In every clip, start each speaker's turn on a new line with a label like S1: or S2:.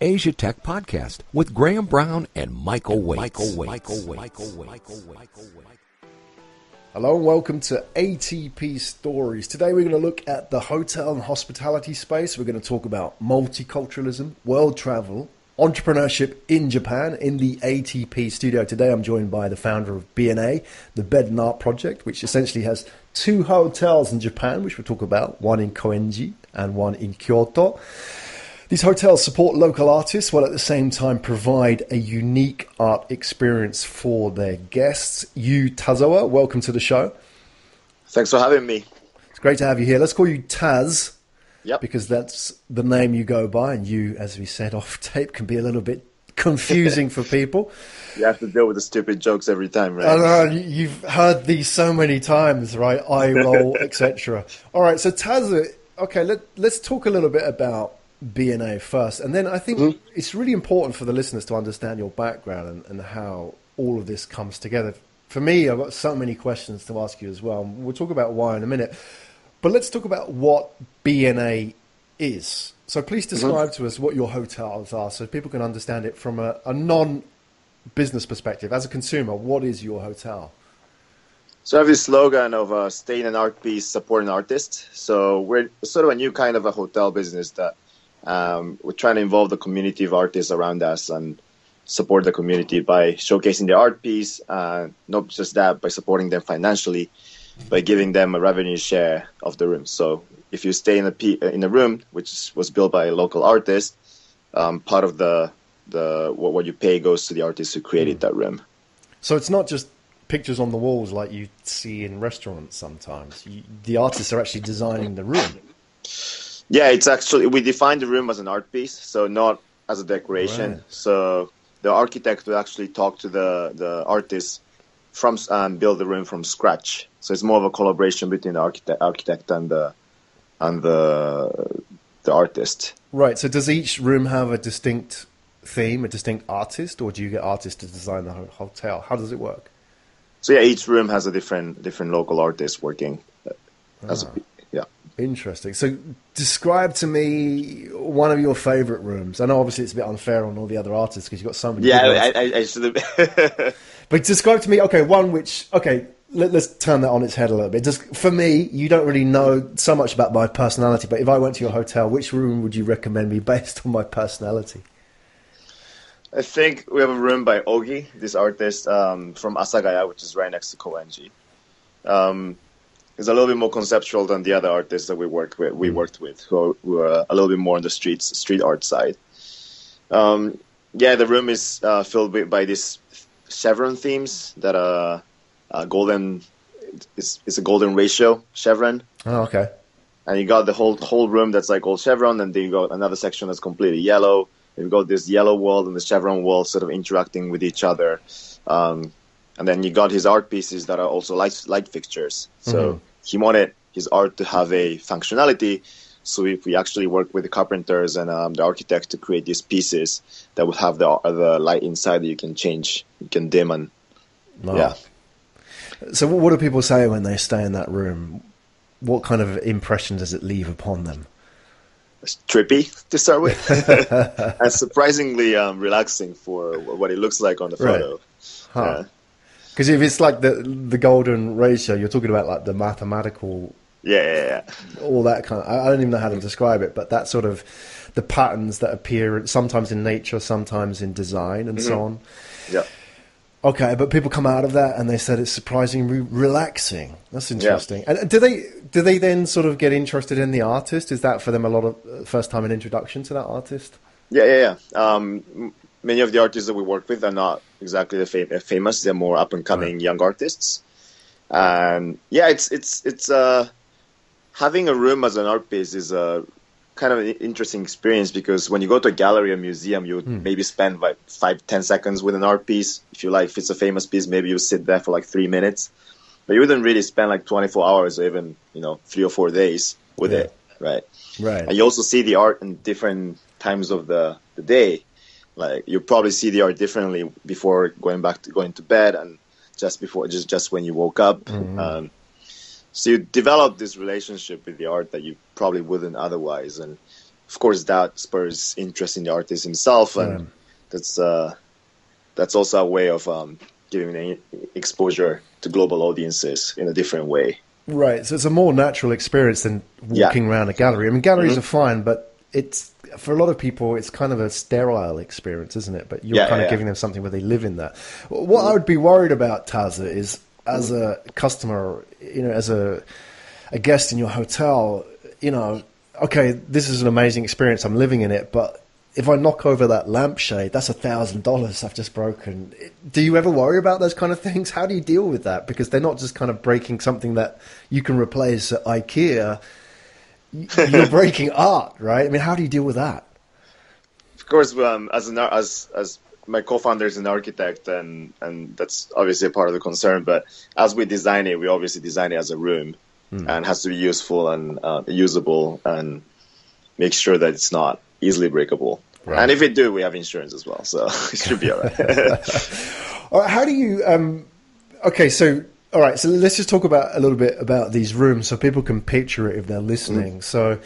S1: Asia Tech Podcast with Graham Brown and Michael Waits.
S2: Hello and welcome to ATP Stories. Today we're going to look at the hotel and hospitality space. We're going to talk about multiculturalism, world travel, entrepreneurship in Japan in the ATP studio. Today I'm joined by the founder of B&A, the Bed and Art Project, which essentially has two hotels in Japan, which we'll talk about, one in Koenji and one in Kyoto. These hotels support local artists while at the same time provide a unique art experience for their guests. Yu Tazawa, welcome to the show.
S3: Thanks for having me.
S2: It's great to have you here. Let's call you Taz,
S3: Yep.
S2: because that's the name you go by, and you, as we said off tape, can be a little bit confusing for people.
S3: You have to deal with the stupid jokes every time, right?
S2: I know, you've heard these so many times, right? Eye roll, etc. All right, so Taz, okay, let's talk a little bit about B&A first, and then I think it's really important for the listeners to understand your background and how all of this comes together. For me, I've got so many questions to ask you as well. We'll talk about why in a minute, but let's talk about what B&A is. So please describe to us what your hotels are so people can understand it from a non-business perspective. As a consumer, what is your hotel?
S3: So I have this slogan of staying an art piece, supporting artists. So we're sort of a new kind of a hotel business that we're trying to involve the community of artists around us and support the community by showcasing the art piece. Not just that, by supporting them financially, by giving them a revenue share of the room. So if you stay in a room which was built by a local artist, part of what you pay goes to the artist who created that room.
S2: So it's not just pictures on the walls like you see in restaurants sometimes. The artists are actually designing the room.
S3: Yeah, it's actually, we define the room as an art piece, so not as a decoration.
S2: Right.
S3: So the architect will actually talk to the artist and build the room from scratch. So it's more of a collaboration between the architect and the artist.
S2: Right. So does each room have a distinct theme, a distinct artist, or do you get artists to design the hotel? How does it work?
S3: So yeah, each room has a different local artist working yeah.
S2: Interesting. So describe to me one of your favorite rooms. I know obviously it's a bit unfair on all the other artists because you've got so many.
S3: Yeah, I should have.
S2: But describe to me, let's turn that on its head a little bit. Just for me, you don't really know so much about my personality, but if I went to your hotel, which room would you recommend me based on my personality?
S3: I think we have a room by Ogi, this artist from Asagaya, which is right next to Koenji. It's a little bit more conceptual than the other artists that we worked with, who are a little bit more on the street art side. The room is filled by these chevron themes that are golden. It's a golden ratio chevron.
S2: Oh, okay.
S3: And you got the whole room that's like all chevron, and then you got another section that's completely yellow. You've got this yellow wall and the chevron wall sort of interacting with each other. And then you got his art pieces that are also light fixtures. So he wanted his art to have a functionality. So if we actually work with the carpenters and the architects to create these pieces that would have the light inside that you can change, you can dim and yeah.
S2: So what do people say when they stay in that room? What kind of impression does it leave upon them?
S3: It's trippy to start with, and surprisingly relaxing for what it looks like on the photo.
S2: Right. Huh. Because if it's like the golden ratio, you're talking about like the mathematical, all that kind of. I don't even know how to describe it, but that sort of the patterns that appear sometimes in nature, sometimes in design, and so on.
S3: Yeah.
S2: Okay, but people come out of that and they said it's surprisingly relaxing. That's interesting. Yeah. And do they then sort of get interested in the artist? Is that for them a lot of first time an introduction to that artist?
S3: Yeah. Many of the artists that we work with are not exactly famous. They're more up and coming young artists. And it's having a room as an art piece is a kind of an interesting experience, because when you go to a gallery or museum, you would maybe spend like 5-10 seconds with an art piece. If it's a famous piece, maybe you sit there for like 3 minutes, but you wouldn't really spend like 24 hours or even 3 or 4 days with it, right? And you also see the art in different times of the day. Like you probably see the art differently before going to bed and just when you woke up. So you develop this relationship with the art that you probably wouldn't otherwise. And of course, that spurs interest in the artist himself, and that's also a way of giving exposure to global audiences in a different way.
S2: Right. So it's a more natural experience than walking around a gallery. I mean, galleries are fine, but it's for a lot of people, it's kind of a sterile experience, isn't it? But you're kind of giving them something where they live in that. What I would be worried about, Taza, is as a customer, as a guest in your hotel, okay, this is an amazing experience. I'm living in it, but if I knock over that lampshade, that's $1,000 I've just broken. Do you ever worry about those kind of things? How do you deal with that? Because they're not just kind of breaking something that you can replace at IKEA. You're breaking art, right? I mean, how do you deal with that?
S3: Of course, as my co-founder is an architect, and that's obviously a part of the concern. But as we design it, we obviously design it as a room, and has to be useful and usable, and make sure that it's not easily breakable. Right. And if it do, we have insurance as well, so it should be all right.
S2: All right, how do you? Okay, so all right, so let's just talk about a little bit about these rooms so people can picture it if they're listening. So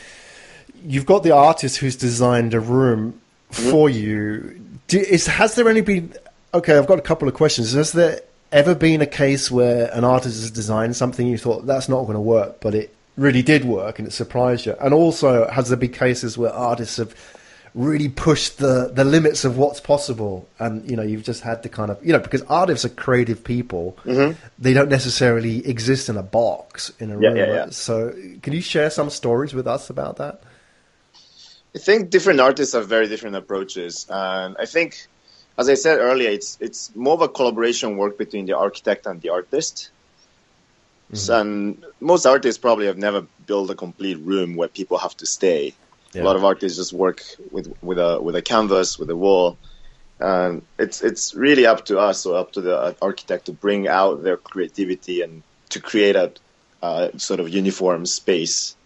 S2: you've got the artist who's designed a room for you. Has there only been? Okay, I've got a couple of questions. Has there ever been a case where an artist has designed something you thought that's not going to work, but it really did work and it surprised you? And also, has there been cases where artists have really pushed the limits of what's possible, and you've just had to kind of because artists are creative people, they don't necessarily exist in a box in a room. So can you share some stories with us about that?
S3: I think different artists have very different approaches, and I think, as I said earlier, it's more of a collaboration work between the architect and the artist. And most artists probably have never built a complete room where people have to stay. A lot of artists just work with a canvas, with a wall, and it's really up to us or up to the architect to bring out their creativity and to create a sort of uniform space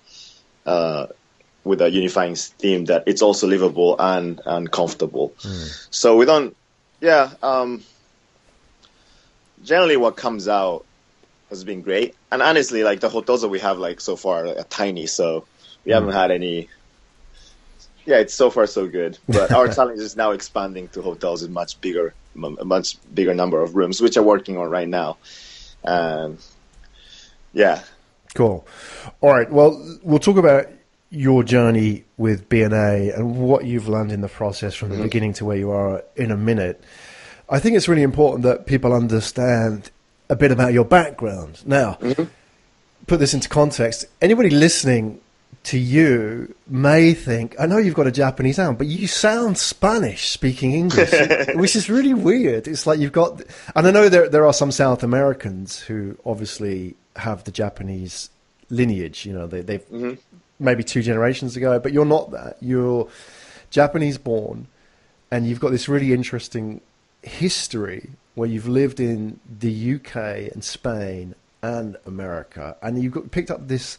S3: with a unifying theme that it's also livable and comfortable. So we don't, generally what comes out has been great. And honestly, like the hotels that we have like so far are tiny, so we haven't had any. Yeah, it's so far so good. But our challenge is now expanding to hotels with a much bigger number of rooms, which are working on right now.
S2: Cool. All right. Well, we'll talk about your journey with B&A and what you've learned in the process from the beginning to where you are in a minute. I think it's really important that people understand a bit about your background. Now, put this into context. Anybody listening to you may think, I know you've got a Japanese sound, but you sound Spanish speaking English, which is really weird. It's like you've got, and I know there are some South Americans who obviously have the Japanese lineage, they've maybe 2 generations ago, but you're not that. You're Japanese born, and you've got this really interesting history where you've lived in the UK and Spain and America, and you've picked up this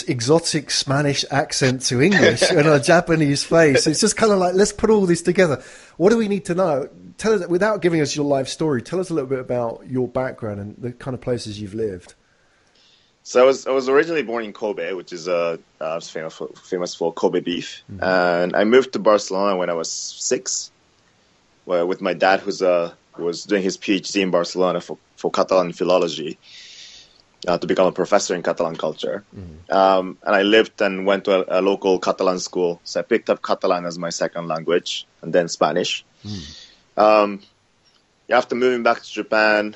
S2: exotic Spanish accent to English and a Japanese face. It's just kind of like, let's put all this together. What do we need to know? Tell us, without giving us your life story, tell us a little bit about your background and the kind of places you've lived.
S3: So I was originally born in Kobe, which is famous for Kobe beef. And I moved to Barcelona when I was 6, with my dad, who was doing his PhD in Barcelona for Catalan philology. To become a professor in Catalan culture. And I lived and went to a local Catalan school. So I picked up Catalan as my second language and then Spanish. After moving back to Japan,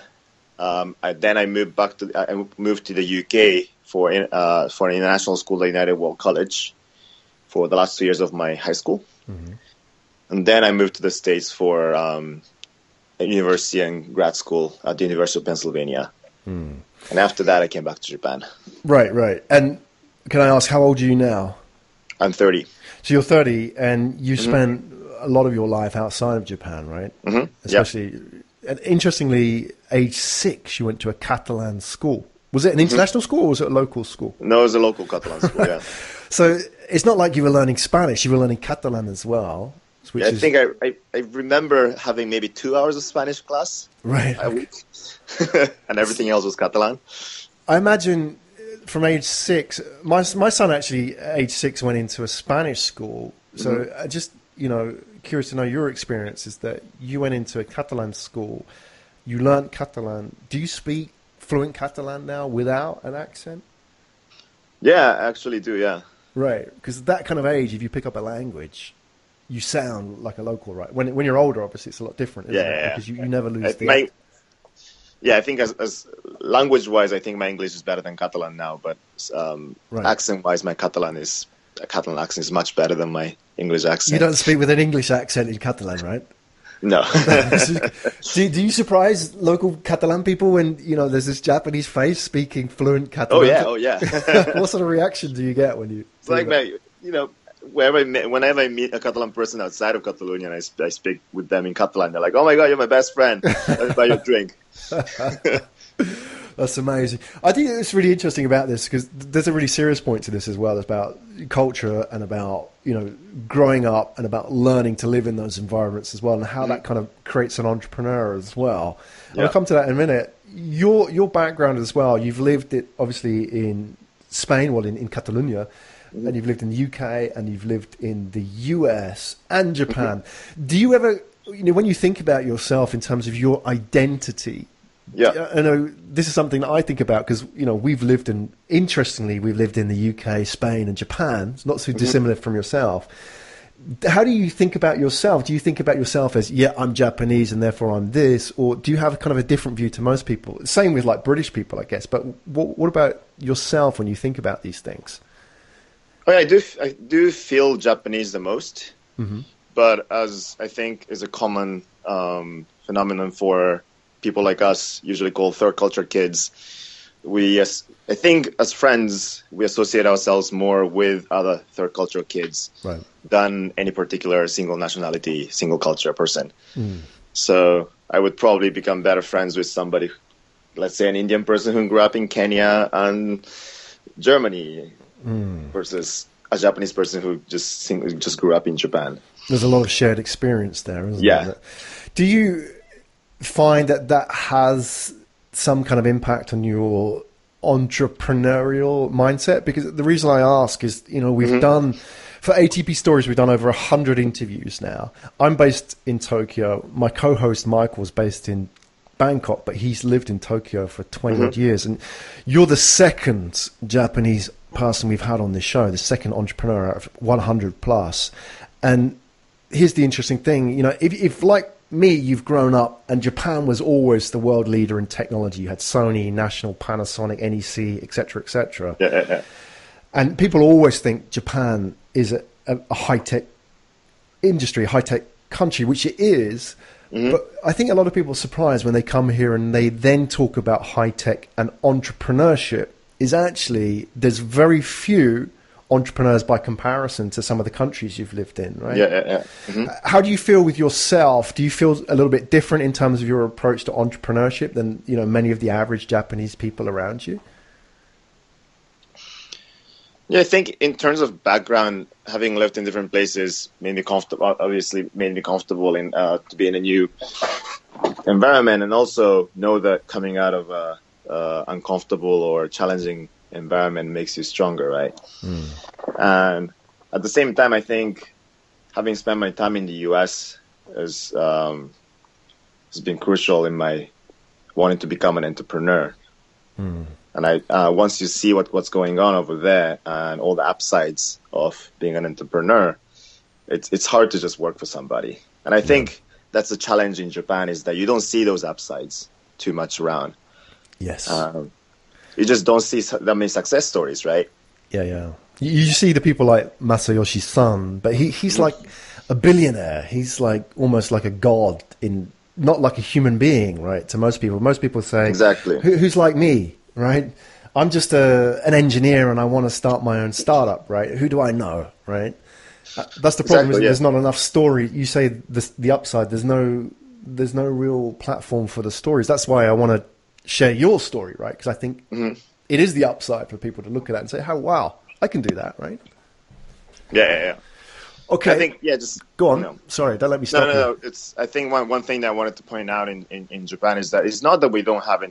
S3: I moved to the UK for an international school at United World College for the last 2 years of my high school. And then I moved to the States for a university and grad school at the University of Pennsylvania. And after that, I came back to Japan. Right.
S2: And can I ask, how old are you now?
S3: I'm 30.
S2: So you're 30, and you spent a lot of your life outside of Japan, right? Especially, and interestingly, age 6, you went to a Catalan school. Was it an international school or was it a local school?
S3: No, it was a local Catalan school, yeah.
S2: So it's not like you were learning Spanish, you were learning Catalan as well.
S3: I think I remember having maybe 2 hours of Spanish class a week, and everything else was Catalan.
S2: I imagine from age 6, my son actually, at age 6, went into a Spanish school. So just, curious to know your experience is that you went into a Catalan school, you learned Catalan. Do you speak fluent Catalan now without an accent?
S3: Yeah, I actually do, yeah.
S2: Right, because at that kind of age, if you pick up a language, you sound like a local, right? When you're older, obviously, it's a lot different, isn't it? Because you never lose the accent.
S3: Yeah, I think as language-wise, I think my English is better than Catalan now, but accent-wise, my Catalan accent is much better than my English accent.
S2: You don't speak with an English accent in Catalan, right?
S3: No.
S2: do you surprise local Catalan people when, there's this Japanese face speaking fluent Catalan?
S3: Oh, yeah.
S2: What sort of reaction do you get when you...
S3: It's like, whenever I meet a Catalan person outside of Catalonia and I speak with them in Catalan, they're like, oh my God, you're my best friend. Let me buy you a drink.
S2: That's amazing. I think it's really interesting about this because there's a really serious point to this as well. It's about culture and about, growing up and about learning to live in those environments as well and how that kind of creates an entrepreneur as well. Yeah. I'll come to that in a minute. Your background as well, you've lived it obviously in Spain, in Catalonia, and you've lived in the UK and you've lived in the US and Japan. Do you ever, when you think about yourself in terms of your identity, I know this is something that I think about because, we've lived in the UK, Spain and Japan. It's not so dissimilar from yourself. How do you think about yourself? Do you think about yourself as, I'm Japanese and therefore I'm this? Or do you have kind of a different view to most people? Same with like British people, I guess. But what about yourself when you think about these things?
S3: I do feel Japanese the most, but as I think is a common phenomenon for people like us, usually called third culture kids, I think as friends, we associate ourselves more with other third culture kids than any particular single nationality, single culture person. So I would probably become better friends with somebody, let's say an Indian person who grew up in Kenya and Germany versus a Japanese person who just grew up in Japan. There's
S2: a lot of shared experience there, isn't there? Do you find that has some kind of impact on your entrepreneurial mindset? Because the reason I ask is, we've done, for ATP Stories, we've done over 100 interviews now. I'm based in Tokyo. My co-host Michael's based in Bangkok, but he's lived in Tokyo for 20 odd years. And you're the second Japanese person we've had on this show, the second entrepreneur out of 100 plus. And here's the interesting thing, if like me, you've grown up and Japan was always the world leader in technology. You had Sony, National, Panasonic, NEC, etc., etc.
S3: Yeah.
S2: And people always think Japan is a high-tech industry, high-tech country, which it is. But I think a lot of people are surprised when they come here and they then talk about high-tech and entrepreneurship is actually there's very few entrepreneurs by comparison to some of the countries you've lived in, right?
S3: Yeah.
S2: How do you feel with yourself? Do you feel a little bit different in terms of your approach to entrepreneurship than many of the average Japanese people around you?
S3: Yeah, I think in terms of background, having lived in different places made me comfortable in to be in a new environment, and also know that coming out of a uncomfortable or challenging environment makes you stronger, right? And at the same time, I think having spent my time in the US has been crucial in my wanting to become an entrepreneur. And once you see what's going on over there and all the upsides of being an entrepreneur, it's hard to just work for somebody. And I think that's the challenge in Japan, is that you don't see those upsides too much around.
S2: Yes.
S3: You just don't see that many success stories, right?
S2: Yeah. You see the people like Masayoshi Son, but he's like a billionaire. He's like almost like a god, not like a human being, right? To most people. Most people say,
S3: exactly.
S2: Who's like me, right? I'm just an engineer and I want to start my own startup, right? Who do I know, right? That's the problem. There's not enough story. You say the upside. There's no real platform for the stories. That's why I want to share your story, right? Because I think it is the upside for people to look at that and say, "Oh, wow, I can do that," right?
S3: Yeah.
S2: Okay.
S3: I think, yeah, just
S2: go on.
S3: You know,
S2: Sorry, don't let me stop you.
S3: no. I think one thing that I wanted to point out in Japan is that it's not that we don't have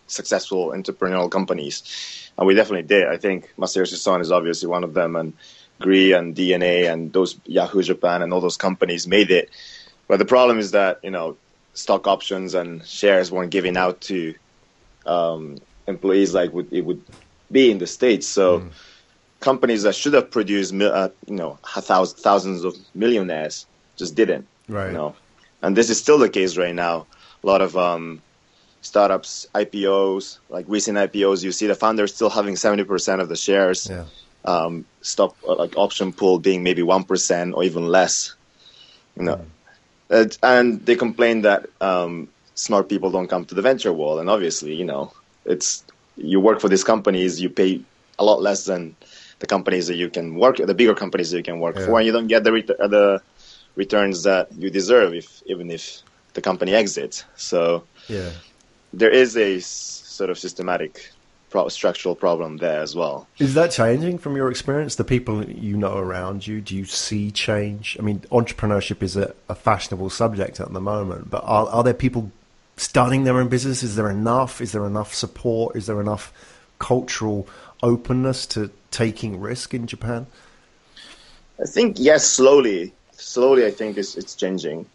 S3: successful entrepreneurial companies, and we definitely did. I think Masayoshi Son is obviously one of them, and Gree and DNA and those Yahoo Japan and all those companies made it. But the problem is that, you know, stock options and shares weren't given out to employees like it would be in the States. So companies that should have produced, thousands of millionaires just didn't.
S2: Right.
S3: You know, and this is still the case right now. A lot of startups, IPOs, like recent IPOs, you see the founders still having 70% of the shares.
S2: Yeah.
S3: Stock like option pool being maybe 1% or even less. You know, and they complain that smart people don't come to the venture world. And obviously, you know, you work for these companies, you pay a lot less than the companies that you can work, the bigger companies that you can work for, and you don't get the returns that you deserve even if the company exits. So there is a sort of systematic structural problem there as well.
S2: Is that changing from your experience? The people you know around you, do you see change? I mean, entrepreneurship is a fashionable subject at the moment, but are there people starting their own business? Is there enough? Is there enough support? Is there enough cultural openness to taking risk in Japan?
S3: I think yes, slowly. I think it's changing.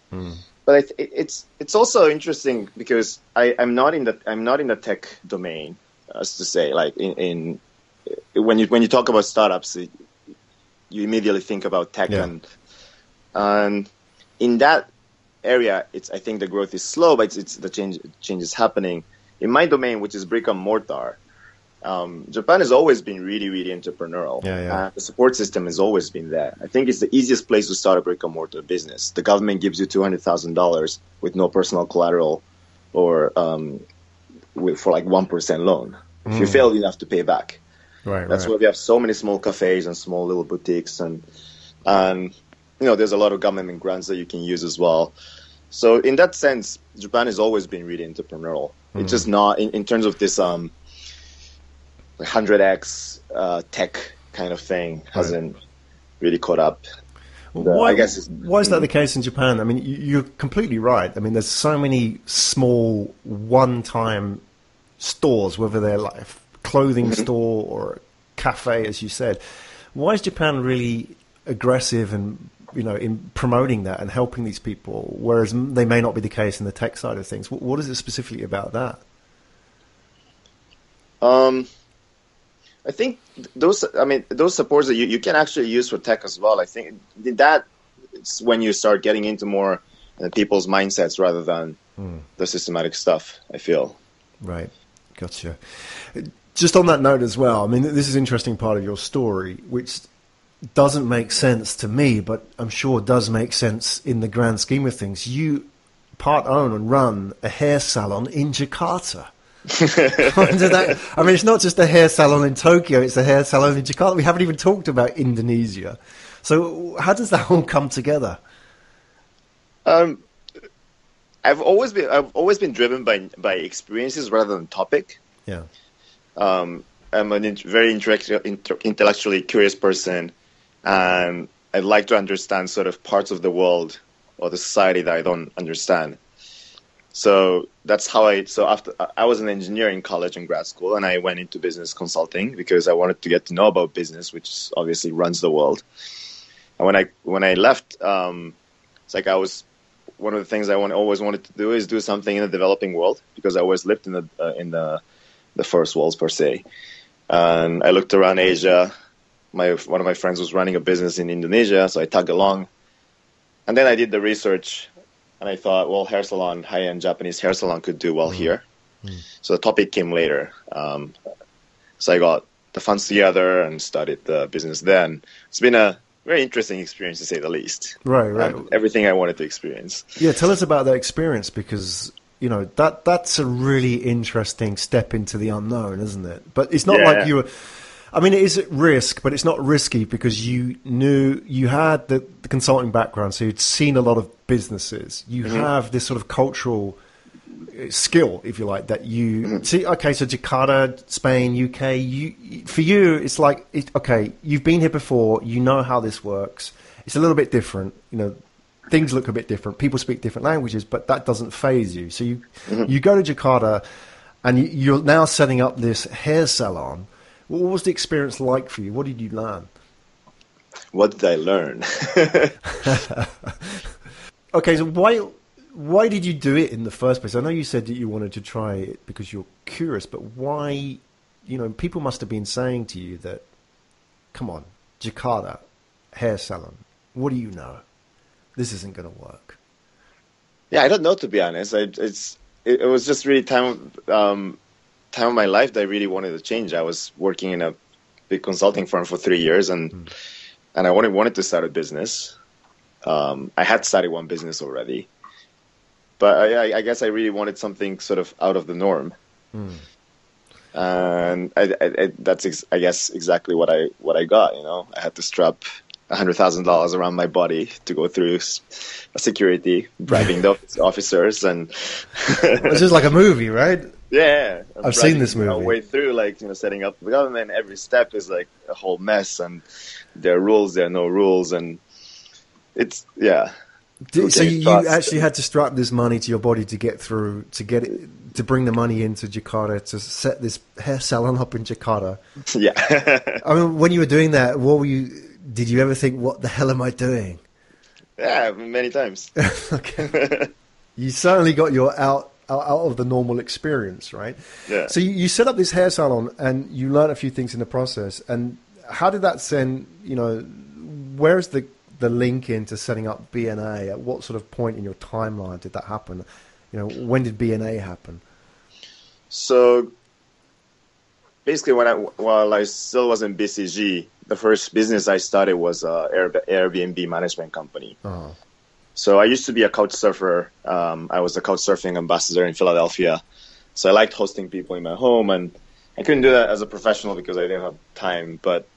S3: But it's also interesting because I'm not in the tech domain. As to say, like when you talk about startups, you immediately think about tech, and in that area, I think the growth is slow, but it's the change is happening. In my domain, which is brick and mortar, Japan has always been really, really entrepreneurial. The support system has always been there. I think it's the easiest place to start a brick and mortar business. The government gives you $200,000 with no personal collateral, or for like 1% loan. If you fail, you have to pay back. That's why we have so many small cafes and small little boutiques, and you know, there's a lot of government grants that you can use as well. So in that sense, Japan has always been really entrepreneurial. It's just not in terms of this 100x tech kind of thing hasn't really caught up.
S2: Why is that the case in Japan? I mean, you're completely right. I mean, there's so many small one-time stores, whether they're like a clothing store or a cafe, as you said. Why is Japan really aggressive and, you know, in promoting that and helping these people, whereas they may not be the case in the tech side of things? What is it specifically about that?
S3: I think those supports that you can actually use for tech as well. I think that it's when you start getting into more people's mindsets rather than the systematic stuff, I feel.
S2: Right. Gotcha. Just on that note as well, I mean, this is an interesting part of your story, which doesn't make sense to me, but I'm sure does make sense in the grand scheme of things. You part own and run a hair salon in Jakarta. I mean, it's not just a hair salon in Tokyo, it's a hair salon in Jakarta. We haven't even talked about Indonesia. So how does that all come together?
S3: I've always been driven by experiences rather than topic.
S2: Yeah.
S3: I'm a very intellectually curious person, and I'd like to understand sort of parts of the world or the society that I don't understand. So that's how after I was an engineer in college and grad school, and I went into business consulting because I wanted to get to know about business, which obviously runs the world. And when I left, it's like one of the things I always wanted to do is do something in the developing world, because I always lived in the first world per se. And I looked around Asia. One of my friends was running a business in Indonesia, so I tagged along. And then I did the research, and I thought, well, high-end Japanese hair salon could do well here. So the topic came later. So I got the funds together and started the business then. It's been a very interesting experience, to say the least.
S2: Right.
S3: Everything I wanted to experience.
S2: Yeah, tell us about that experience, because, you know, that's a really interesting step into the unknown, isn't it? But it's not like you were... I mean, it is at risk, but it's not risky because you knew you had the consulting background, so you'd seen a lot of businesses. You have this sort of cultural skill, if you like, that you see. Okay, so Jakarta, Spain, UK. For you, it's like okay, you've been here before. You know how this works. It's a little bit different. Things look a bit different. People speak different languages, but that doesn't faze you. So you go to Jakarta, and you're now setting up this hair salon. What was the experience like for you? What did you learn?
S3: What did I learn?
S2: Okay, so why did you do it in the first place? I know you said that you wanted to try it because you're curious, but why? People must have been saying to you that, come on, Jakarta, hair salon, what do you know? This isn't going to work.
S3: Yeah, I don't know, to be honest. It was just really time of my life that I really wanted to change. I was working in a big consulting firm for 3 years, and I wanted to start a business. I had started one business already, but I guess I really wanted something sort of out of the norm. And that's I guess exactly what I got. I had to strap $100,000 around my body to go through security, bribing the officers, and
S2: it's just like a movie, right?
S3: Yeah,
S2: I've seen this movie.
S3: Way through, setting up the government. Every step is like a whole mess, and there are rules, there are no rules, and it's
S2: So you actually had to strap this money to your body to get through, to bring the money into Jakarta, to set this hair salon up in Jakarta.
S3: Yeah.
S2: I mean, when you were doing that, did you ever think, what the hell am I doing?
S3: Yeah, many times.
S2: Okay. You certainly got your out of the normal experience, right?
S3: Yeah.
S2: So you set up this hair salon and you learned a few things in the process. And how did that send, where's the link into setting up BNA? At what sort of point in your timeline did that happen? When did BNA happen?
S3: So basically while I still was in BCG, the first business I started was Airbnb management company. Uh-huh. So I used to be a couch surfer. I was a couch surfing ambassador in Philadelphia. So I liked hosting people in my home, and I couldn't do that as a professional because I didn't have time. But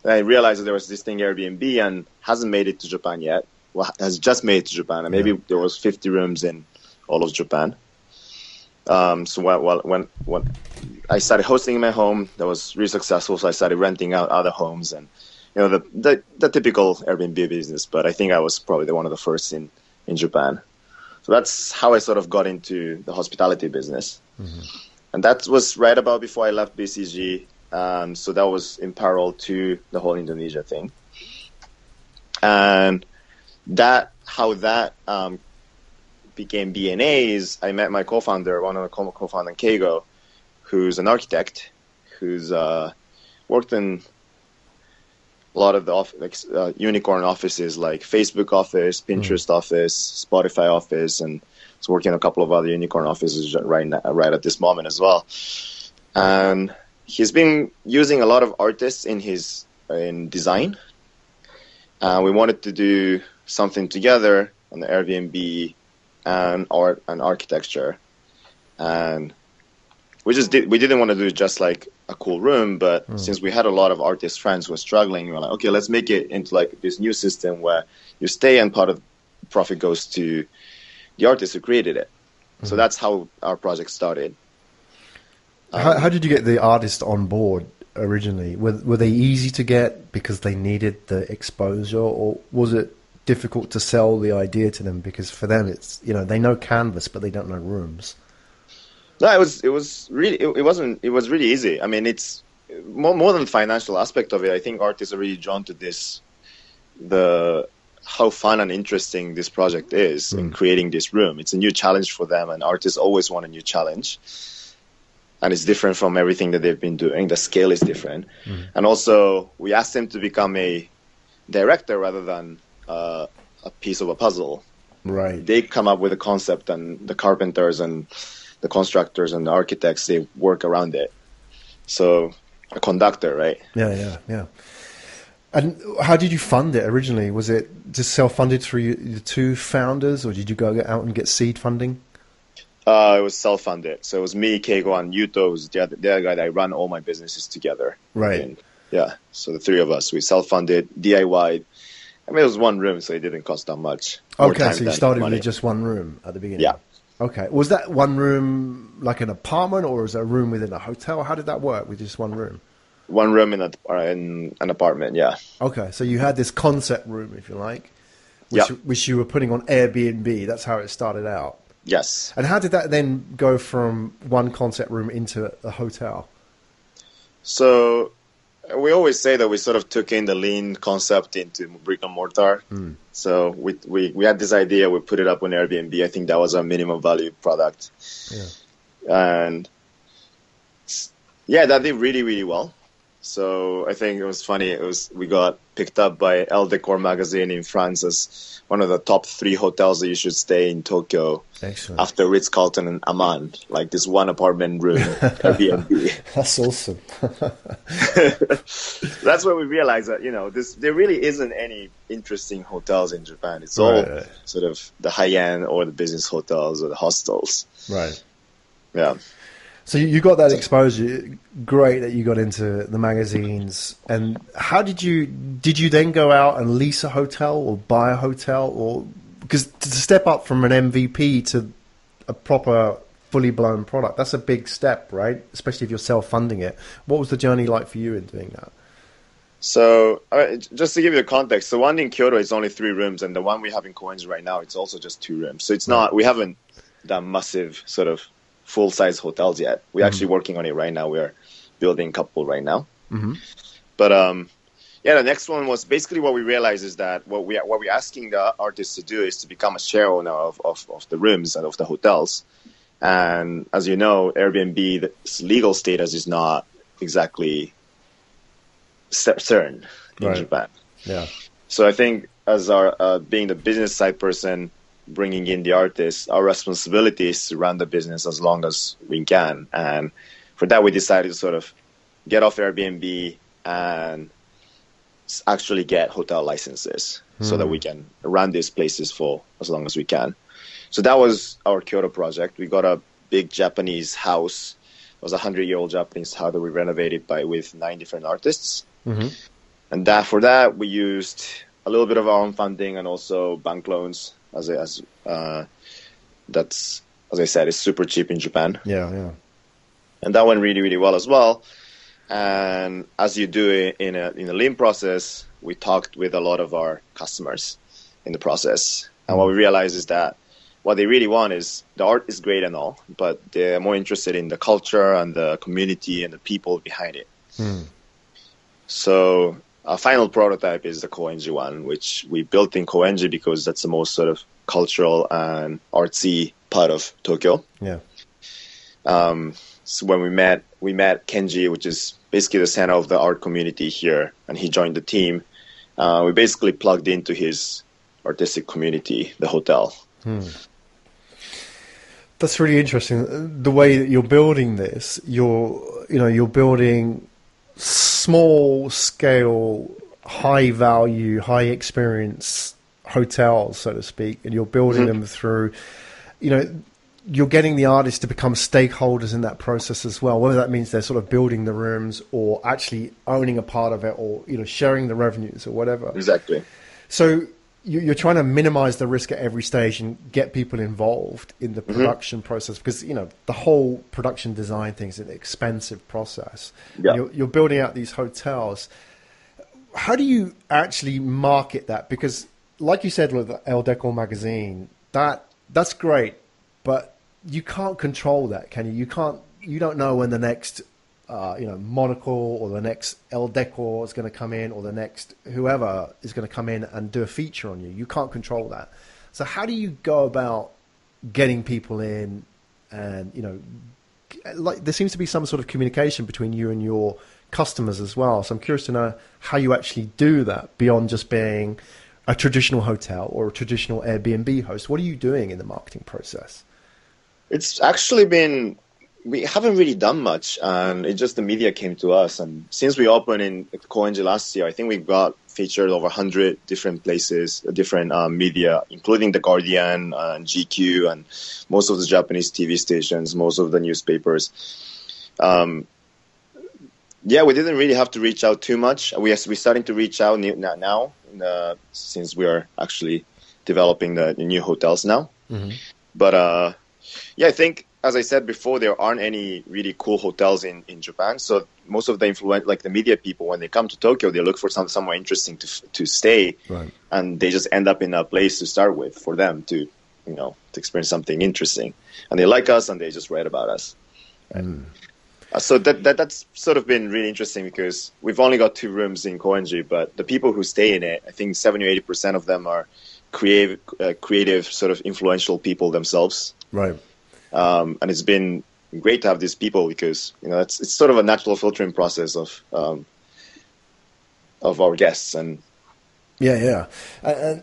S3: then I realized that there was this thing Airbnb and hasn't made it to Japan yet. Well, has just made it to Japan, and maybe there was 50 rooms in all of Japan. So when I started hosting in my home, that was really successful. So I started renting out other homes, and the typical Airbnb business. But I think I was probably one of the first in Japan. So that's how I sort of got into the hospitality business, and that was right about before I left BCG. So that was in parallel to the whole Indonesia thing, and how that became BNA is I met my co-founder, one of the co-founder, Keigo, who's an architect, who's worked in a lot of the unicorn offices like Facebook office, Pinterest office, Spotify office, and is working in a couple of other unicorn offices right at this moment as well. And he's been using a lot of artists in design. We wanted to do something together on the Airbnb and art and architecture, and we didn't want to do just like a cool room, but since we had a lot of artist friends who were struggling, we were like, okay, let's make it into like this new system where you stay and part of the profit goes to the artist who created it. So that's how our project started.
S2: How did you get the artist on board originally? Were they easy to get because they needed the exposure, or was it difficult to sell the idea to them because for them it's they know canvas but they don't know rooms?
S3: No, it was really easy. I mean, it's more than the financial aspect of it. I think artists are really drawn to how fun and interesting this project is in creating this room. It's a new challenge for them, and artists always want a new challenge. And it's different from everything that they've been doing. The scale is different. And also, we asked them to become a director rather than a piece of a puzzle.
S2: Right.
S3: They come up with a concept, and the carpenters and the constructors and the architects, they work around it. So a conductor, right?
S2: Yeah. And how did you fund it originally? Was it just self-funded through the two founders, or did you go out and get seed funding?
S3: It was self-funded. So it was me, Keigo, and Yuto, who's the other guy that I run all my businesses together.
S2: Right.
S3: And, yeah. So the three of us, we self-funded, DIY'd. I mean, it was one room, so it didn't cost that much.
S2: Okay, so you started with just one room at the beginning.
S3: Yeah.
S2: Okay. Was that one room like an apartment, or was it a room within a hotel? How did that work with just one room?
S3: One room in an apartment, yeah.
S2: Okay, so you had this concept room, if you like,
S3: Yeah.
S2: which you were putting on Airbnb. That's how it started out.
S3: Yes.
S2: And how did that then go from one concept room into a hotel?
S3: So we always say that we sort of took in the lean concept into brick and mortar. So we had this idea, we put it up on Airbnb. I think that was our minimum value product. Yeah. And yeah, that did really, really well. So I think it was funny. We got picked up by Elle Decor magazine in France as one of the top 3 hotels that you should stay in Tokyo.
S2: Excellent.
S3: After Ritz-Carlton and Amman, like this one apartment room Airbnb.
S2: That's awesome.
S3: That's when we realized that there really isn't any interesting hotels in Japan. It's all sort of the high-end or the business hotels or the hostels.
S2: Right.
S3: Yeah.
S2: So you got that exposure. Great that you got into the magazines. And how did you then go out and lease a hotel or buy a hotel? Or because to step up from an MVP to a proper fully blown product, that's a big step, right? Especially if you're self-funding it. What was the journey like for you in doing that?
S3: So just to give you a context, the one in Kyoto is only 3 rooms, and the one we have in Koenji right now, it's also just 2 rooms. So it's not, we haven't done massive sort of full-size hotels yet. We're actually working on it right now. We're building a couple right now. But the next one was basically what we realized is that what we're asking the artists to do is to become a share owner of the rooms and of the hotels. And as you know, Airbnb's legal status is not exactly certain in Japan. Yeah. So I think as our being the business side person, bringing in the artists, our responsibility is to run the business as long as we can. And for that, we decided to sort of get off Airbnb and actually get hotel licenses so that we can run these places for as long as we can. So that was our Kyoto project. We got a big Japanese house. It was a 100-year-old Japanese house that we renovated with 9 different artists. And for that, we used a little bit of our own funding and also bank loans. That's, as I said, it's super cheap in Japan.
S2: Yeah.
S3: And that went really, really well as well. And as you do it in a lean process, we talked with a lot of our customers in the process. And what we realized is that what they really want is the art is great and all, but they're more interested in the culture and the community and the people behind it. So our final prototype is the Koenji one, which we built in Koenji because that's the most sort of cultural and artsy part of Tokyo. Yeah. So when we met Kenji, which is basically the center of the art community here, and he joined the team. We basically plugged into his artistic community, the hotel.
S2: That's really interesting. The way that you're building this, you're building small scale, high value, high experience hotels, so to speak, and you're building them through, you're getting the artists to become stakeholders in that process as well, whether that means they're sort of building the rooms or actually owning a part of it or, sharing the revenues or whatever.
S3: Exactly.
S2: So you're trying to minimize the risk at every stage and get people involved in the production process because, the whole production design thing is an expensive process. Yeah. You're building out these hotels. How do you actually market that? Because like you said with Elle Decor magazine, that's great, but you can't control that, can you? You don't know when the next Monocle or the next Elle Decor is going to come in or the next whoever is going to come in and do a feature on you. You can't control that. So how do you go about getting people in and, like there seems to be some sort of communication between you and your customers as well. So I'm curious to know how you actually do that beyond just being a traditional hotel or a traditional Airbnb host. What are you doing in the marketing process?
S3: It's actually been... We haven't really done much, and the media came to us. And since we opened in Koenji last year, I think we got featured over 100 different places, different media, including The Guardian and GQ and most of the Japanese TV stations, most of the newspapers. We didn't really have to reach out too much. We're starting to reach out now since we are actually developing the new hotels now. But Yeah, I think, as I said before, there aren't any really cool hotels in Japan. So most of the like the media people, when they come to Tokyo, they look for somewhere interesting to stay,
S2: Right.
S3: and they just end up in a place to start with for them to, to experience something interesting. And they like us, and they just write about us. Right? So that's sort of been really interesting because we've only got 2 rooms in Koenji, but the people who stay in it, I think 70 or 80% of them are creative, sort of influential people themselves.
S2: Right.
S3: And it's been great to have these people because it's sort of a natural filtering process of our guests. And
S2: Yeah,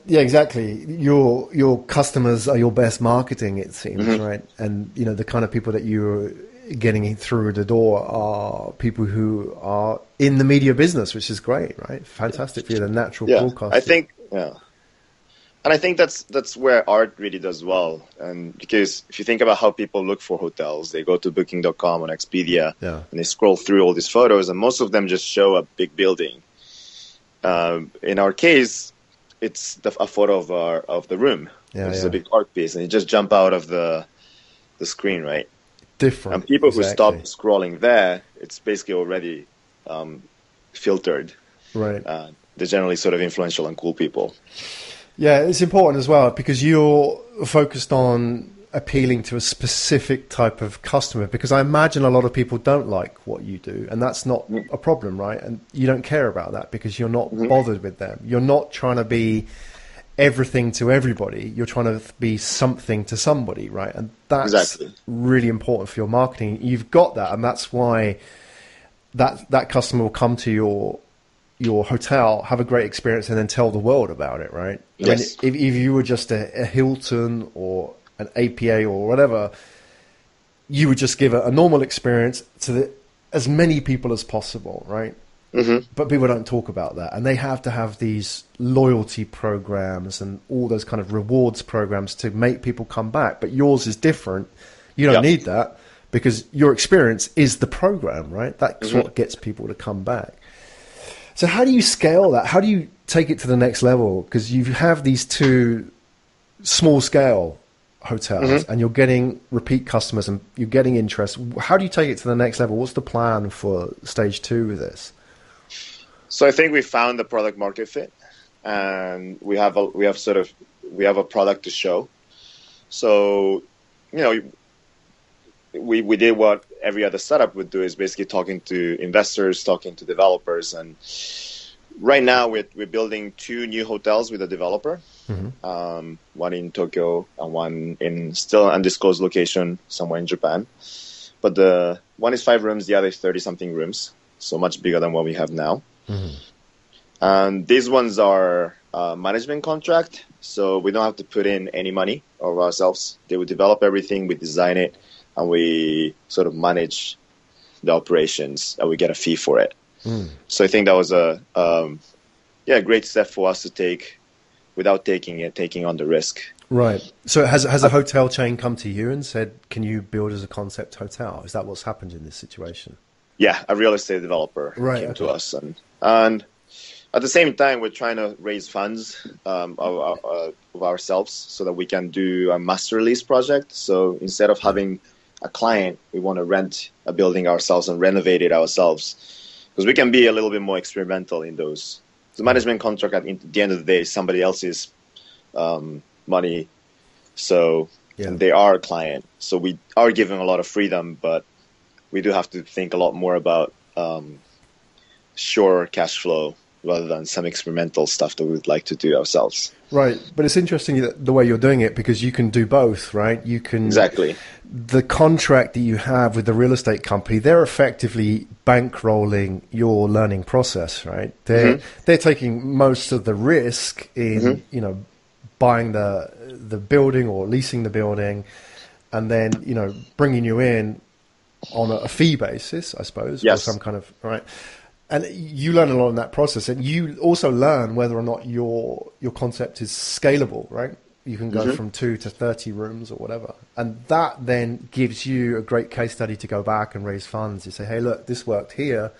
S2: exactly. Your customers are your best marketing, it seems, right? And the kind of people that you're getting through the door are people who are in the media business, which is great, right? Fantastic for you, the natural broadcaster.
S3: I think, and I think that's where art really does well. And because if you think about how people look for hotels, they go to Booking.com on Expedia, and they scroll through all these photos, and most of them just show a big building. In our case, it's a photo of the room. It's a big art piece, and you just jump out of the screen, right?
S2: Different.
S3: And people who stop scrolling there, it's basically already filtered.
S2: Right.
S3: They're generally sort of influential and cool people.
S2: Yeah, it's important as well because you're focused on appealing to a specific type of customer, because I imagine a lot of people don't like what you do, and that's not a problem, right? And you don't care about that because you're not bothered with them. You're not trying to be everything to everybody. You're trying to be something to somebody, right? And that's really important for your marketing. You've got that, and that's why that customer will come to your hotel, have a great experience, and then tell the world about it, right?
S3: Yes.
S2: I mean, if you were just a Hilton or an APA or whatever, you would just give a normal experience to as many people as possible, right? But people don't talk about that, and they have to have these loyalty programs and all those kind of rewards programs to make people come back. But yours is different. You don't need that because your experience is the program, right? That's what gets people to come back. So how do you scale that? How do you take it to the next level? Because you have these 2 small scale hotels and you're getting repeat customers and you're getting interest. How do you take it to the next level? What's the plan for stage 2 with this?
S3: So I think we found the product market fit, and we have a product to show. So, we did what every other startup would do, is basically talking to investors, talking to developers. And right now we're building 2 new hotels with a developer, one in Tokyo and one in still undisclosed location somewhere in Japan. But the one is 5 rooms, the other is 30-something rooms, so much bigger than what we have now. And these ones are management contract, so we don't have to put in any money of ourselves. They would develop everything, we design it, and we sort of manage the operations, and we get a fee for it. So I think that was a great step for us to take without taking on the risk.
S2: Right. So has a hotel chain come to you and said, can you build as a concept hotel? Is that what's happened in this situation?
S3: Yeah, a real estate developer came to us. And at the same time, we're trying to raise funds of ourselves so that we can do a master lease project. So instead of having a client, we want to rent a building ourselves and renovate it ourselves, because we can be a little bit more experimental in those. The management contract at the end of the day is somebody else's money, so and they are a client. So we are given a lot of freedom, but we do have to think a lot more about sure cash flow rather than some experimental stuff that we would like to do ourselves.
S2: Right. But it's interesting the way you're doing it, because you can do both, right? You can the contract that you have with the real estate company, they're effectively bankrolling your learning process, right? They're taking most of the risk in buying the building or leasing the building, and then bringing you in on a fee basis, I suppose, or some kind of right. And you learn a lot in that process, and you also learn whether or not your concept is scalable, right? You can go from 2 to 30 rooms or whatever. And that then gives you a great case study to go back and raise funds. You say, hey, look, this worked here.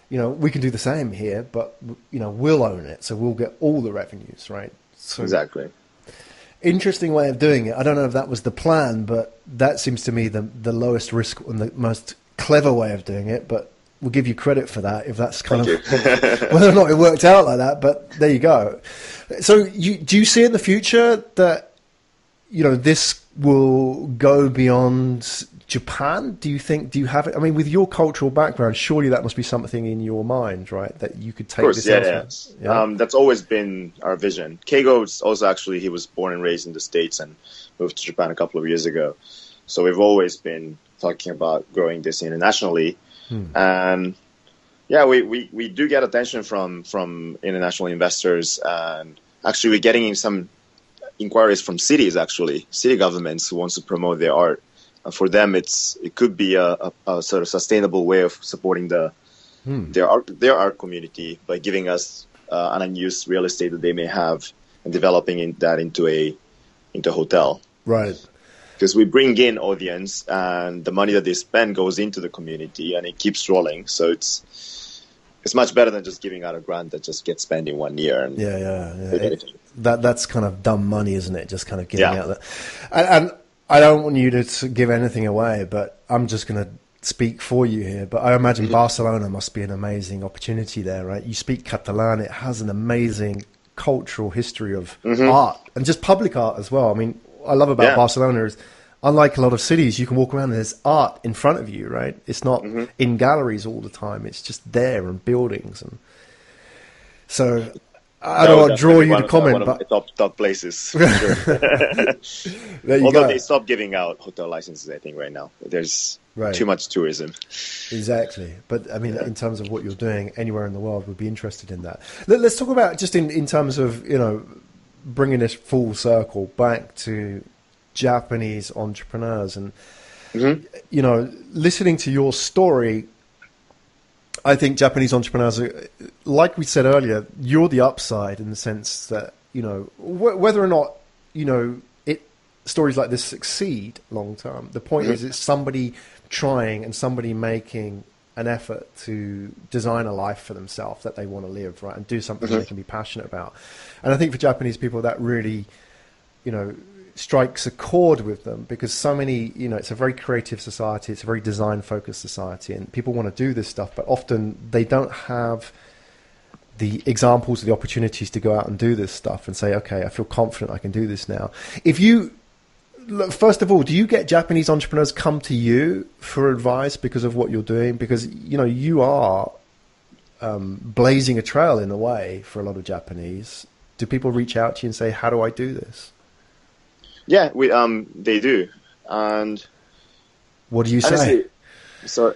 S2: We can do the same here, but, we'll own it. So we'll get all the revenues, right? So Interesting way of doing it. I don't know if that was the plan, but that seems to me the lowest risk and the most clever way of doing it. But we'll give you credit for that if that's kind of whether or not it worked out like that. But there you go. So do you see in the future that, you know, this will go beyond Japan? Do you have it? I mean, with your cultural background, surely that must be something in your mind, right? That you could take this elsewhere.
S3: Yeah. That's always been our vision. Keigo is also actually, he was born and raised in the States and moved to Japan a couple of years ago. So we've always been talking about growing this internationally. And yeah, we do get attention from international investors, and actually we're getting some inquiries from cities, actually, city governments who wants to promote their art. For them, it could be a sort of sustainable way of supporting their art community by giving us an unused real estate that they may have and developing that into a hotel.
S2: Right.
S3: Because we bring in audience, and the money that they spend goes into the community, and it keeps rolling. So it's much better than just giving out a grant that just gets spent in 1 year. And
S2: that's kind of dumb money, isn't it? Just kind of giving out that. And I don't want you to give anything away, but I'm just going to speak for you here. But I imagine Barcelona must be an amazing opportunity there, right? You speak Catalan. It has an amazing cultural history of art, and just public art as well. I mean, what I love about Barcelona is, unlike a lot of cities, you can walk around and there's art in front of you, right? It's not in galleries all the time. It's just there and buildings. And so I don't want to draw you to comment, but
S3: one of my top places. For
S2: sure.
S3: Although they stopped giving out hotel licenses, I think right now there's too much tourism.
S2: Exactly, but I mean, in terms of what you're doing anywhere in the world, would be interested in that. Let's talk about just in terms of, you know, bringing this full circle back to Japanese entrepreneurs, and you know, listening to your story. I think Japanese entrepreneurs are, like we said earlier, you're the upside in the sense that, you know, whether or not, you know, stories like this succeed long term. The point is, it's somebody trying and somebody making an effort to design a life for themselves that they want to live, right, and do something they can be passionate about. And I think for Japanese people, that really, you know, strikes a chord with them, because so many, you know, it's a very creative society, it's a very design focused society, and people want to do this stuff, but often they don't have the examples or the opportunities to go out and do this stuff and say, okay, I feel confident I can do this now. If you look, first of all, do you get Japanese entrepreneurs come to you for advice because of what you're doing? Because, you know, you are blazing a trail in a way for a lot of Japanese. Do people reach out to you and say, how do I do this?
S3: Yeah, they do. And
S2: what do you say?
S3: Honestly, so,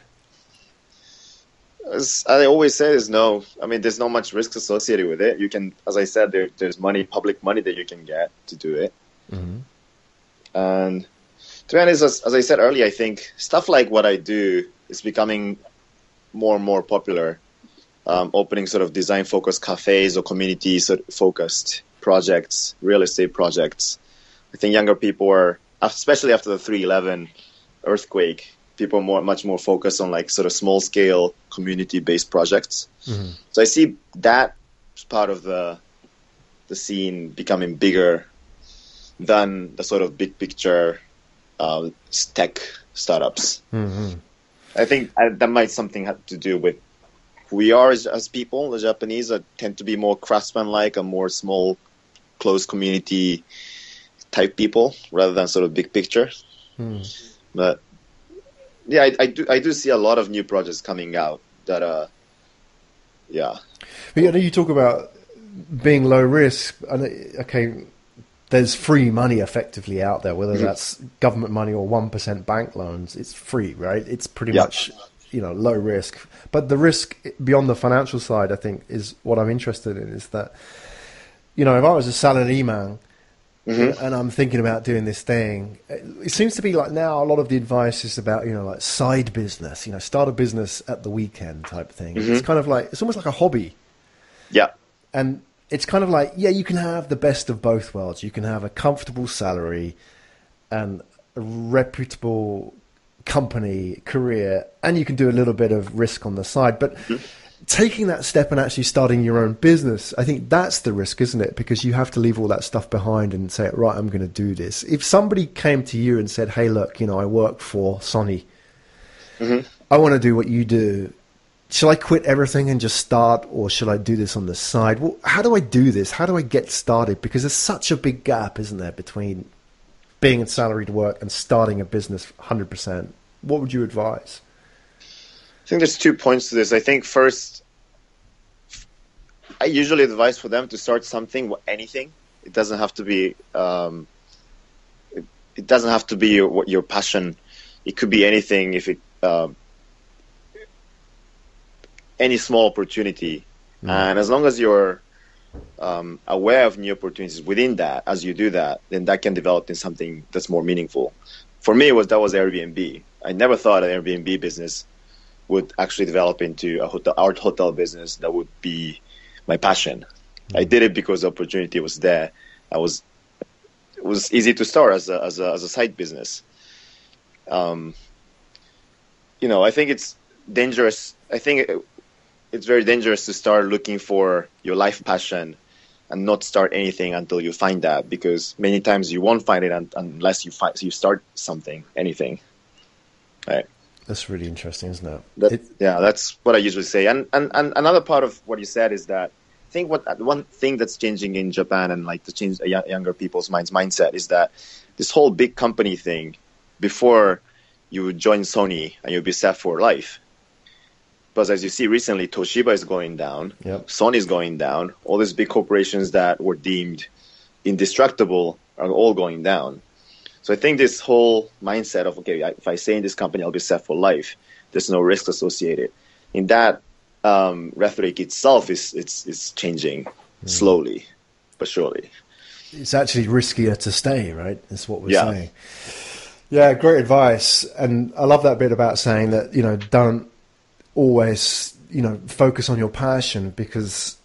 S3: as I always say, there's not much risk associated with it. You can, as I said, there's public money that you can get to do it. And to be honest, as I said earlier, I think stuff like what I do is becoming more and more popular. Opening sort of design-focused cafes or community-focused projects, real estate projects. I think younger people are, especially after the 3/11 earthquake, people are much more focused on like sort of small-scale community-based projects. So I see that part of the scene becoming bigger than the sort of big picture tech startups. I think that might something have to do with who we are as people. The Japanese tend to be more craftsman-like and more small, close community type people rather than sort of big picture. But yeah, I do see a lot of new projects coming out that
S2: But, you know, you talk about being low risk, and okay, there's free money effectively out there, whether that's government money or 1% bank loans. It's free, right? It's pretty much, you know, low risk. But the risk beyond the financial side, I think, is what I'm interested in, is that, you know, if I was a salaryman and I'm thinking about doing this thing, it seems to be like now a lot of the advice is about, you know, like side business, you know, start a business at the weekend type thing. It's kind of like, it's almost like a hobby.
S3: Yeah.
S2: And it's kind of like, yeah, you can have the best of both worlds. You can have a comfortable salary and a reputable company, career, and you can do a little bit of risk on the side. But taking that step and actually starting your own business, I think that's the risk, isn't it? Because you have to leave all that stuff behind and say, right, I'm going to do this. If somebody came to you and said, hey, look, I work for Sony.
S3: Mm-hmm.
S2: I want to do what you do. Shall I quit everything and just start, or should I do this on the side? Well, how do I do this? How do I get started? Because there's such a big gap, isn't there, between being in salaried work and starting a business 100%. What would you advise?
S3: I think there's 2 points to this. I think first, I usually advise for them to start something, anything. It doesn't have to be. It doesn't have to be your passion. It could be anything. If it any small opportunity, and as long as you're aware of new opportunities within that, as you do that, then that can develop in something that's more meaningful. For me, that was Airbnb. I never thought an Airbnb business would actually develop into art hotel business that would be my passion. I did it because the opportunity was there. It was easy to start as a side business. I think it's dangerous. I think it's very dangerous to start looking for your life passion and not start anything until you find that, because many times you won't find it unless you start something, anything. Right.
S2: That's really interesting, isn't it?
S3: That's what I usually say. And another part of what you said is that I think one thing that's changing in Japan and like to change younger people's mindset is that this whole big company thing, before you would join Sony and you'll be set for life. Because as you see recently, Toshiba is going down, Sony is going down, all these big corporations that were deemed indestructible are all going down. So I think this whole mindset of, okay, if I stay in this company, I'll be set for life. There's no risk associated. In that rhetoric itself is changing slowly but surely.
S2: It's actually riskier to stay, right? That's what we're saying. Yeah, great advice. And I love that bit about saying that, don't always, focus on your passion, because,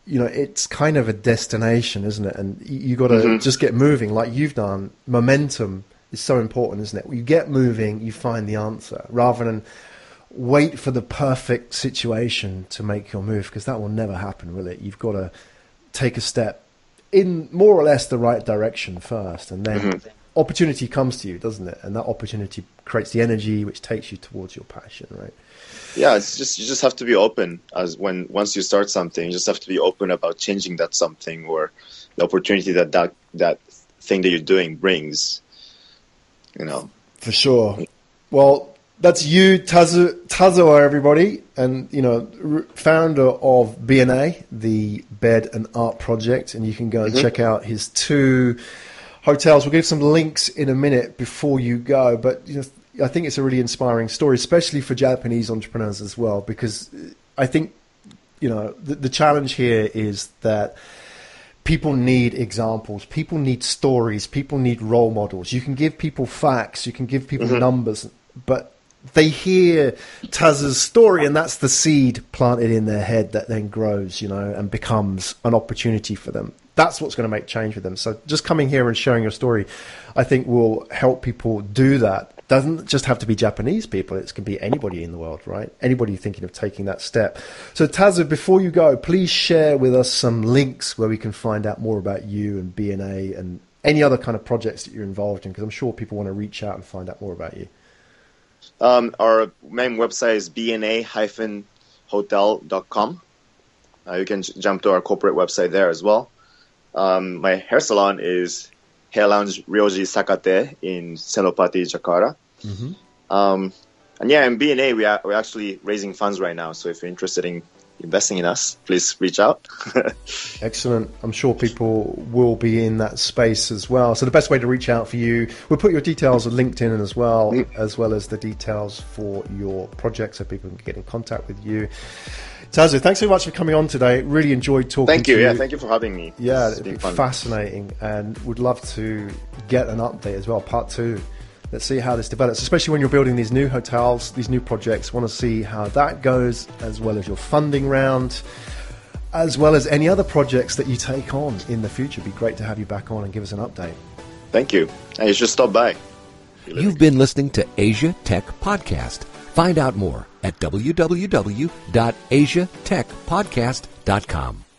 S2: it's kind of a destination, isn't it? And you got to just get moving like you've done. Momentum is so important, isn't it? You get moving, you find the answer, rather than wait for the perfect situation to make your move, because that will never happen, will it? You've got to take a step in more or less the right direction first, and then opportunity comes to you, doesn't it? And that opportunity creates the energy which takes you towards your passion, right?
S3: Yeah, it's just, you just have to be open. Once you start something, you just have to be open about changing that something, or the opportunity that thing that you're doing brings.
S2: For sure. Well, that's Yu Tazawa, everybody, and founder of BNA, the Bed and Art Project, and you can go and check out his 2 hotels. We'll give some links in a minute before you go, but I think it's a really inspiring story, especially for Japanese entrepreneurs as well, because I think the challenge here is that people need examples, people need stories, people need role models. You can give people facts, you can give people numbers, but they hear Taz's story, and that's the seed planted in their head that then grows, and becomes an opportunity for them. That's what's going to make change with them. So just coming here and sharing your story, I think, will help people do that. Doesn't just have to be Japanese people. It can be anybody in the world, right? Anybody thinking of taking that step. So Tazu, before you go, please share with us some links where we can find out more about you and BNA and any other kind of projects that you're involved in, because I'm sure people want to reach out and find out more about you.
S3: Our main website is bna-hotel.com. You can jump to our corporate website there as well. My hair salon is Hair Lounge Ryoji Sakate in Senopati, Jakarta. And in BNA, we're actually raising funds right now. So if you're interested in investing in us, please reach out.
S2: Excellent. I'm sure people will be in that space as well. So the best way to reach out for you, we'll put your details on LinkedIn as well as the details for your project, so people can get in contact with you. Tazu, thanks so much for coming on today. Really enjoyed talking to you.
S3: Thank you. Yeah, thank you for having me.
S2: Yeah, it's been fascinating, and would love to get an update as well, part 2. Let's see how this develops, especially when you're building these new hotels, these new projects. Want to see how that goes, as well as your funding round, as well as any other projects that you take on in the future. It'd be great to have you back on and give us an update.
S3: Thank you. And you should stop by.
S1: You've been listening to Asia Tech Podcast. Find out more at www.asiatechpodcast.com.